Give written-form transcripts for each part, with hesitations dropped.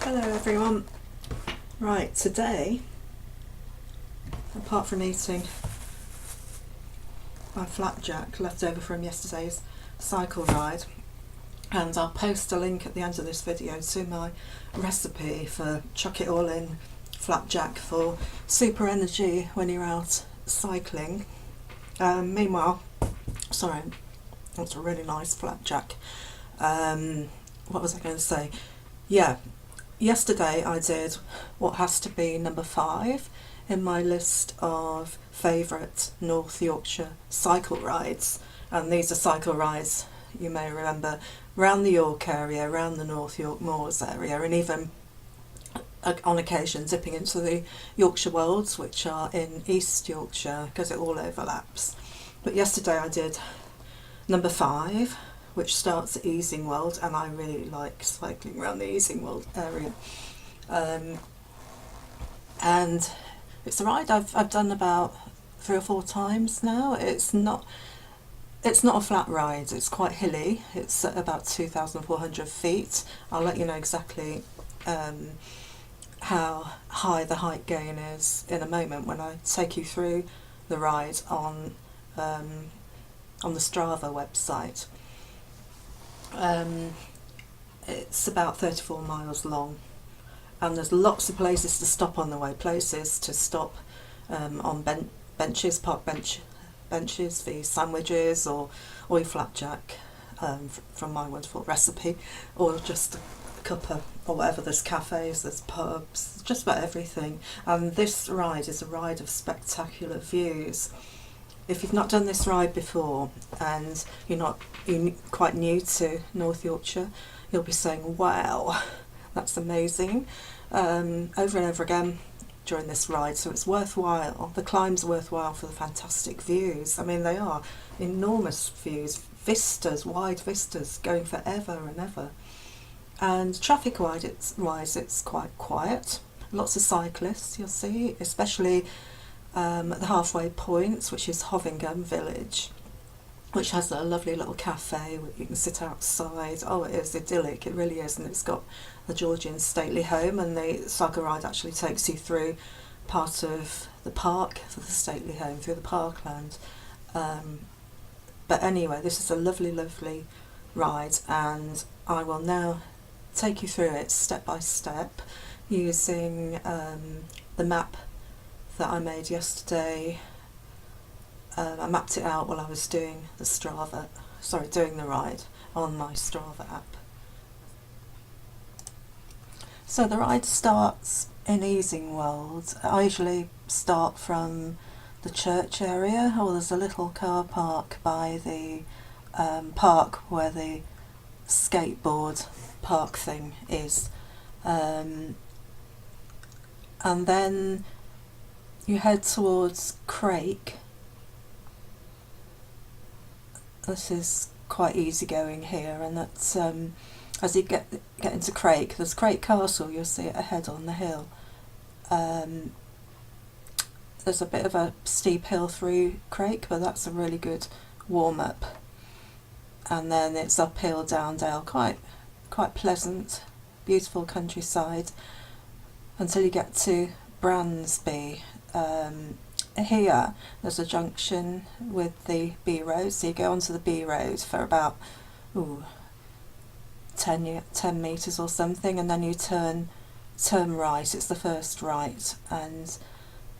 Hello everyone. Right, today, apart from eating my flapjack left over from yesterday's cycle ride, and I'll post a link at the end of this video to my recipe for chuck it all in flapjack for super energy when you're out cycling. Meanwhile, sorry, that's a really nice flapjack. What was I going to say? Yeah, yesterday I did what has to be number 5 in my list of favourite North Yorkshire cycle rides, and these are cycle rides, you may remember, around the York area, around the North York Moors area, and even on occasion dipping into the Yorkshire Wolds, which are in East Yorkshire, because it all overlaps. But yesterday I did number 5, which starts at Easingwold, and I really like cycling around the Easingwold area. And it's a ride I've done about 3 or 4 times now. It's not a flat ride, it's quite hilly. It's at about 2,400 feet. I'll let you know exactly how high the height gain is in a moment when I take you through the ride on the Strava website. It's about 34 miles long, and there's lots of places to stop on the way, places to stop on benches, park benches for your sandwiches or your flapjack from my wonderful recipe, or just a cuppa or whatever. There's cafes, there's pubs, just about everything. And this ride is a ride of spectacular views. If you've not done this ride before and you're quite new to North Yorkshire, you'll be saying, wow, that's amazing, over and over again during this ride. So it's worthwhile. The climb's worthwhile for the fantastic views. I mean, they are enormous views, vistas, wide vistas, going forever and ever. And traffic-wise, it's quite quiet. Lots of cyclists, you'll see, especially at the halfway point, which is Hovingham village, which has a lovely little cafe where you can sit outside. Oh, it is idyllic, it really is. And it's got the Georgian stately home, and the cycle ride actually takes you through part of the park for the stately home, through the parkland. But anyway, this is a lovely, lovely ride, and I will now take you through it step by step using the map that I made yesterday. I mapped it out while I was doing the ride on my Strava app. So the ride starts in Easingwold. I usually start from the church area, or there's a little car park by the park where the skateboard park thing is, and then you head towards Crake. This is quite easy going here, and that's as you get into Crake, there's Crake Castle, you'll see it ahead on the hill. There's a bit of a steep hill through Crake, but that's a really good warm-up. And then it's uphill, down dale, quite pleasant, beautiful countryside, until you get to Bransby. Here there's a junction with the B road, so you go onto the B road for about 10 metres or something, and then you turn right. It's the first right, and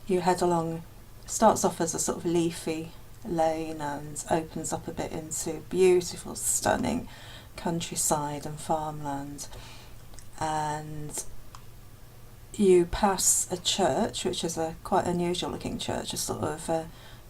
you head along. Starts off as a sort of leafy lane and opens up a bit into beautiful, stunning countryside and farmland. And you pass a church, which is a quite unusual looking church, a sort of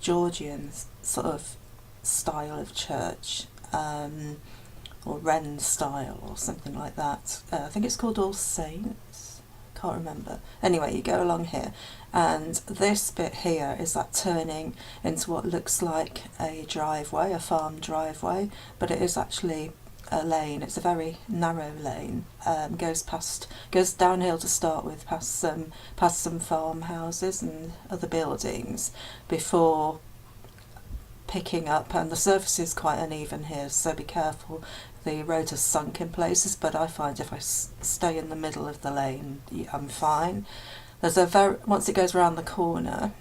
Georgian sort of style of church, or Wren style or something like that. I think it's called All Saints, can't remember. Anyway, you go along here, and this bit here is that turning into what looks like a driveway, a farm driveway, but it is actually a lane. It's a very narrow lane. Goes downhill to start with, past some farmhouses and other buildings before picking up, and the surface is quite uneven here, so be careful the road has sunk in places, but I find if I stay in the middle of the lane, I'm fine. There's once it goes around the corner,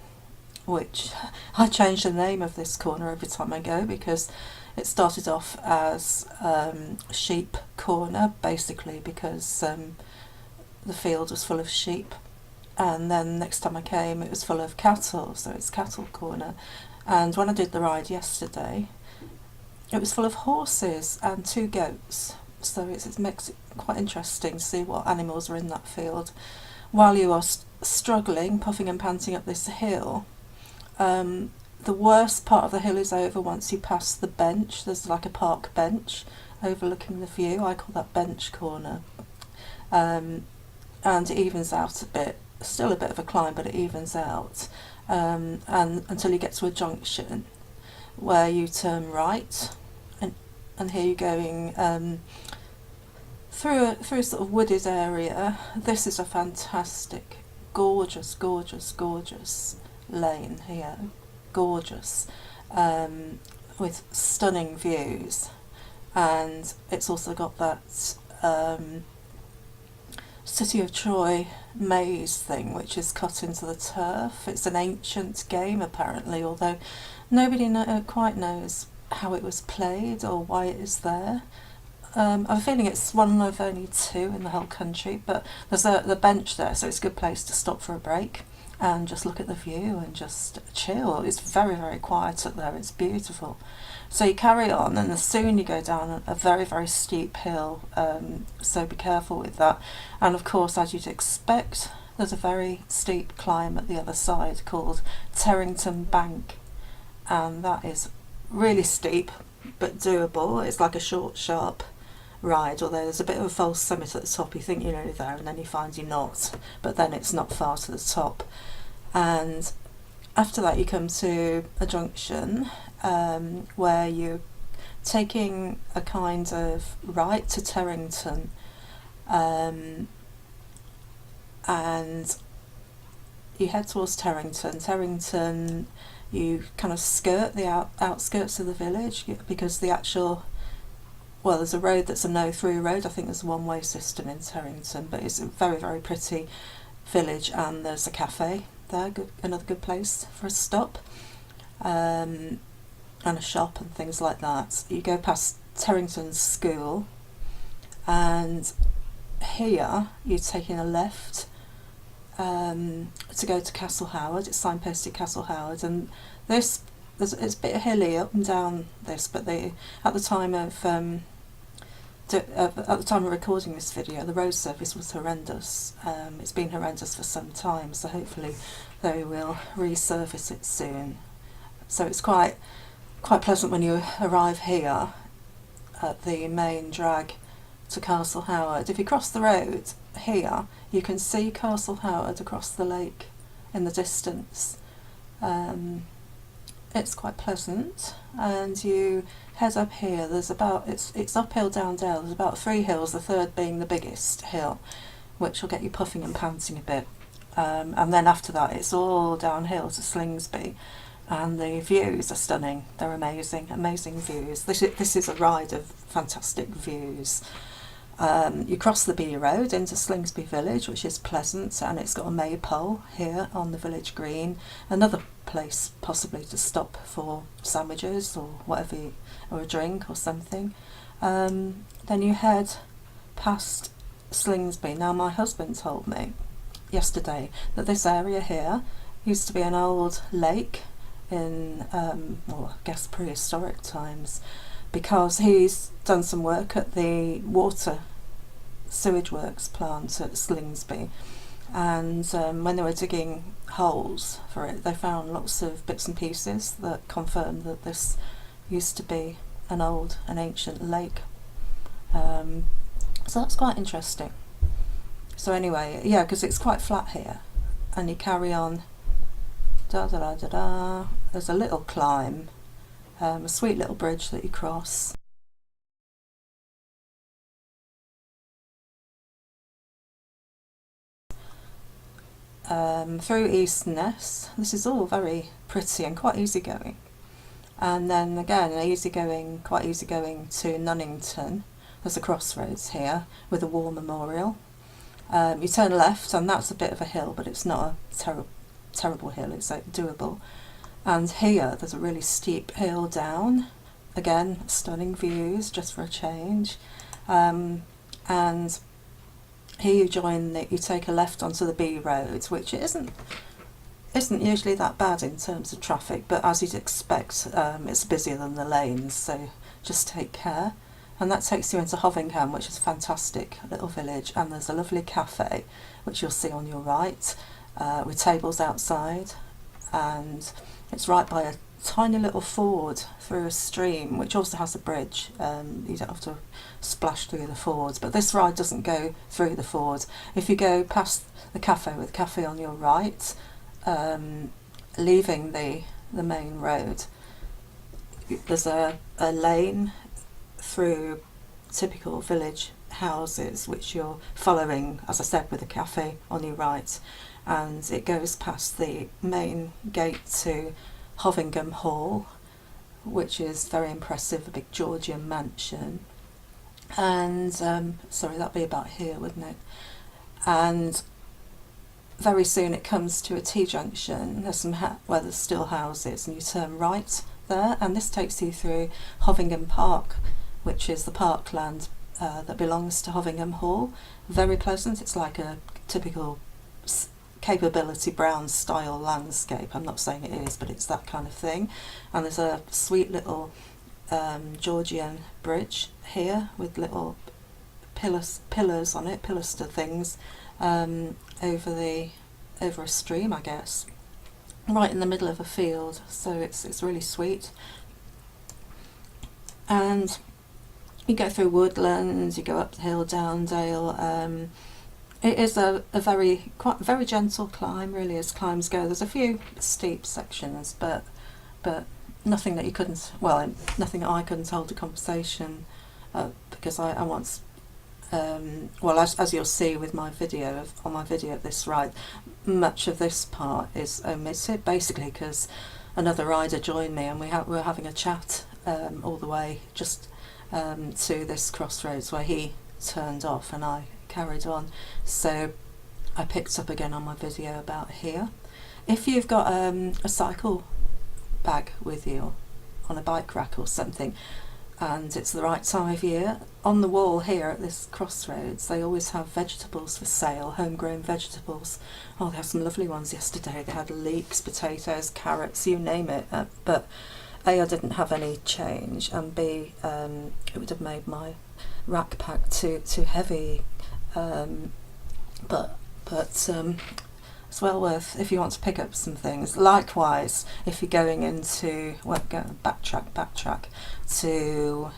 which I change the name of this corner every time I go, because it started off as sheep corner, basically because the field was full of sheep, and then next time I came it was full of cattle, so it's cattle corner. And when I did the ride yesterday, it was full of horses and 2 goats, so it makes it quite interesting to see what animals are in that field. While you are struggling, puffing and panting up this hill, the worst part of the hill is over once you pass the bench. There's like a park bench overlooking the view. I call that bench corner. And it evens out a bit. Still a bit of a climb, but it evens out. And until you get to a junction where you turn right, and here you're going through a sort of wooded area. This is a fantastic, gorgeous lane here, gorgeous, with stunning views, and it's also got that City of Troy maze thing, which is cut into the turf. It's an ancient game apparently, although nobody quite knows how it was played or why it is there. I'm feeling it's one of only 2 in the whole country, but there's the bench there, so it's a good place to stop for a break and just look at the view and just chill. It's very, very quiet up there. It's beautiful. So you carry on, and soon you go down a very, very steep hill, so be careful with that. And of course, as you'd expect, there's a very steep climb at the other side called Terrington Bank, and that is really steep but doable. It's like a short, sharp ride, although there's a bit of a false summit at the top. You think you're nearly there and then you find you're not, but then it's not far to the top. And after that you come to a junction where you're taking a kind of right to Terrington, and you head towards Terrington. You kind of skirt the outskirts of the village, because the actual, well, there's a road that's a no-through road. I think there's a one-way system in Terrington, but it's a very, very pretty village, and there's a cafe there, another good place for a stop, and a shop and things like that. You go past Terrington School, and here you're taking a left to go to Castle Howard. It's signposted Castle Howard, and it's a bit hilly up and down this, but at the time of recording this video, the road surface was horrendous. It's been horrendous for some time, so hopefully they will resurface it soon. So it's quite pleasant when you arrive here at the main drag to Castle Howard. If you cross the road here, you can see Castle Howard across the lake in the distance. It's quite pleasant, and you head up here. There's it's uphill, down dale. There's about 3 hills, the third being the biggest hill, which will get you puffing and panting a bit. And then after that, it's all downhill to Slingsby, and the views are stunning. They're amazing views. This is a ride of fantastic views. You cross the Bee Road into Slingsby Village, which is pleasant, and it's got a maypole here on the village green. Another place possibly to stop for sandwiches or whatever, or a drink or something. Then you head past Slingsby. Now, my husband told me yesterday that this area here used to be an old lake in, well, I guess prehistoric times, because he's done some work at the water sewage works plant at Slingsby, and when they were digging holes for it, they found lots of bits and pieces that confirmed that this used to be an ancient lake. So that's quite interesting. So anyway, yeah, because it's quite flat here, and you carry on, there's a little climb, a sweet little bridge that you cross. Through Eastness. This is all very pretty and quite easygoing. And then again, quite easygoing to Nunnington, there's a crossroads here with a war memorial. You turn left, and that's a bit of a hill, but it's not a terrible hill, it's doable. And here there's a really steep hill down, again stunning views just for a change. And here you take a left onto the B road, which isn't usually that bad in terms of traffic, but as you'd expect, it's busier than the lanes, so just take care. And that takes you into Hovingham, which is a fantastic little village, and there's a lovely cafe which you'll see on your right, with tables outside, and it's right by a tiny little ford through a stream, which also has a bridge. You don't have to splash through the fords, but this ride doesn't go through the ford. If you go past the cafe with the cafe on your right, leaving the main road, there's a lane through typical village houses which you're following, as I said, with the cafe on your right, and it goes past the main gate to Hovingham Hall, which is very impressive, a big Georgian mansion. And sorry, that'd be about here, wouldn't it? And very soon it comes to a T-junction. There's some where there's still houses, and you turn right there, and this takes you through Hovingham Park, which is the parkland that belongs to Hovingham Hall. Very pleasant. It's like a typical Capability Brown style landscape. I'm not saying it is, but it's that kind of thing. And there's a sweet little Georgian bridge here with little pillars on it, pilaster things, over a stream, I guess, right in the middle of a field. So it's really sweet. And you go through woodlands, you go up the hill, down dale. It is a very gentle climb, really, as climbs go. There's a few steep sections, but nothing that nothing that I couldn't hold a conversation, because I once, as you'll see with my video of this ride, much of this part is omitted, basically because another rider joined me, and we were having a chat all the way just to this crossroads where he turned off and I carried on, so I picked up again on my video about here. If you've got a cycle bag with you on a bike rack or something, and it's the right time of year, on the wall here at this crossroads they always have vegetables for sale, homegrown vegetables. Oh, they had some lovely ones yesterday. They had leeks, potatoes, carrots, you name it, but A, I didn't have any change, and B, it would have made my rack pack too heavy, but it's well worth if you want to pick up some things. Likewise, if you're going into, backtrack to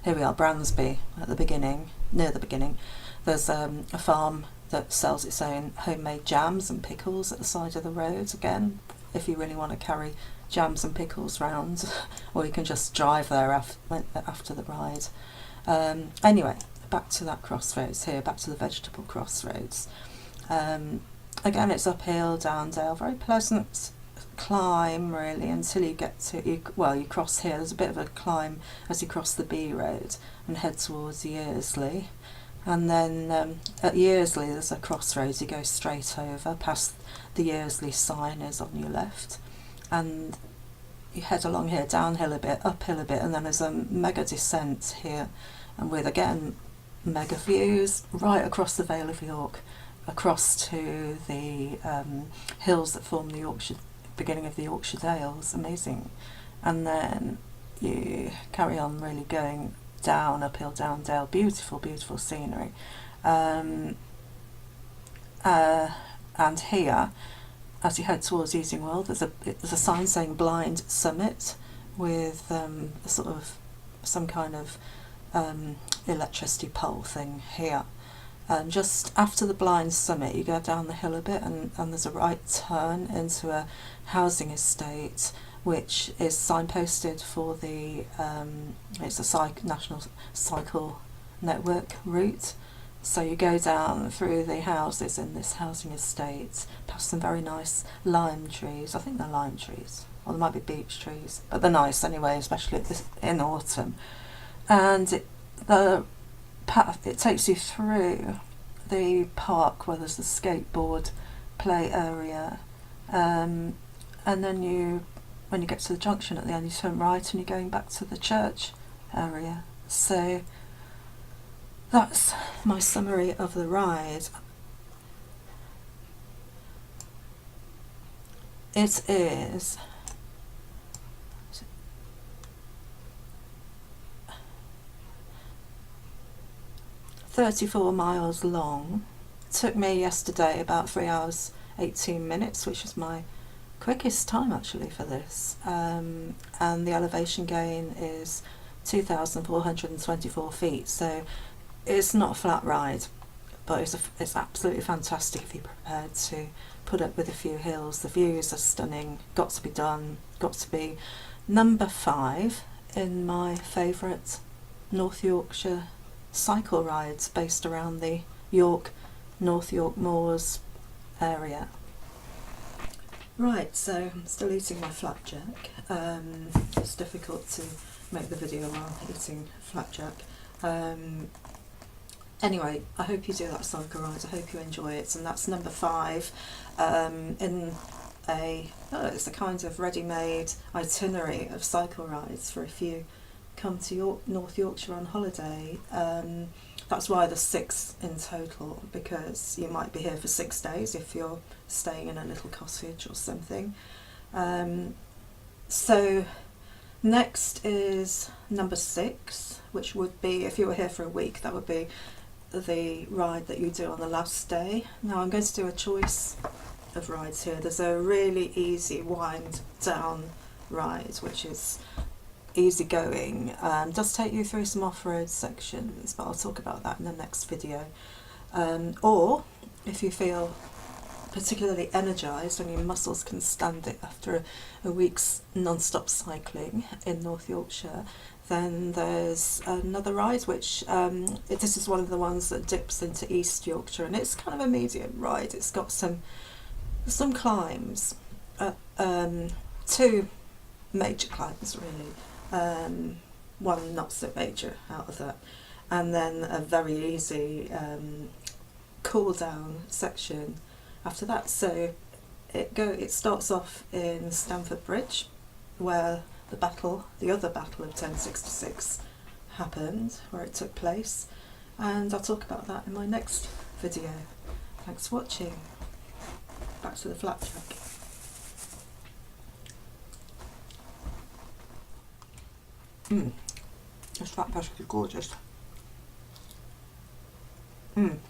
here we are, Bransby at the beginning, near the beginning. There's a farm that sells its own homemade jams and pickles at the side of the road. Again, if you really want to carry jams and pickles round, or you can just drive there after the ride. Anyway, back to that crossroads here, back to the vegetable crossroads. Again, it's uphill, down dale, very pleasant climb really, until you get to, you cross here. There's a bit of a climb as you cross the B road and head towards Yearsley. And then at Yearsley there's a crossroads, you go straight over, past the Yearsley sign is on your left, and you head along here, downhill a bit, uphill a bit, and then there's a mega descent here, and with again mega views right across the Vale of York, across to the hills that form the beginning of the Yorkshire Dales. Amazing. And then you carry on really going down, uphill, down dale, beautiful scenery. And here, as you head towards Easingwold, there's a sign saying Blind Summit, with some kind of electricity pole thing here. Just after the Blind Summit, you go down the hill a bit, and there's a right turn into a housing estate, which is signposted for the it's a national cycle network route. So you go down through the houses in this housing estate, past some very nice lime trees. I think they're lime trees, or they might be beech trees, but they're nice anyway, especially in autumn. And the path, it takes you through the park where there's the skateboard play area, and then when you get to the junction at the end, you turn right and you're going back to the church area. So that's my summary of the ride. It is 34 miles long. It took me yesterday about 3 hours 18 minutes, which is my quickest time actually for this, and the elevation gain is 2,424 feet, so it's not a flat ride, but it's absolutely fantastic if you're prepared to put up with a few hills. The views are stunning. Got to be done. Got to be number 5 in my favourite North Yorkshire cycle rides based around the North York Moors area. Right, so I'm still eating my flapjack. It's difficult to make the video while eating flapjack. Anyway, I hope you do that cycle ride. I hope you enjoy it, and that's number 5 in it's a kind of ready-made itinerary of cycle rides for if you come to North Yorkshire on holiday. That's why there's 6 in total, because you might be here for 6 days if you're staying in a little cottage or something. So next is number 6, which would be, if you were here for a week, that would be the ride that you do on the last day. Now I'm going to do a choice of rides here. There's a really easy wind down ride, which is easy going, does take you through some off-road sections, but I'll talk about that in the next video. Or if you feel particularly energised and your muscles can stand it after a week's non-stop cycling in North Yorkshire, then there's another ride which this is one of the ones that dips into East Yorkshire, and it's kind of a medium ride. It's got some climbs, 2 major climbs really, one not so major out of that, and then a very easy cool down section after that. So it starts off in Stamford Bridge, where the other battle of 1066 happened, where it took place, and I'll talk about that in my next video. Thanks for watching. Back to the flapjack. This flapjack is gorgeous. In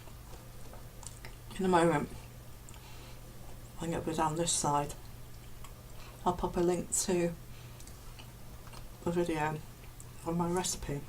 a moment, I'm going to go down this side. I'll pop a link to a video of my recipe.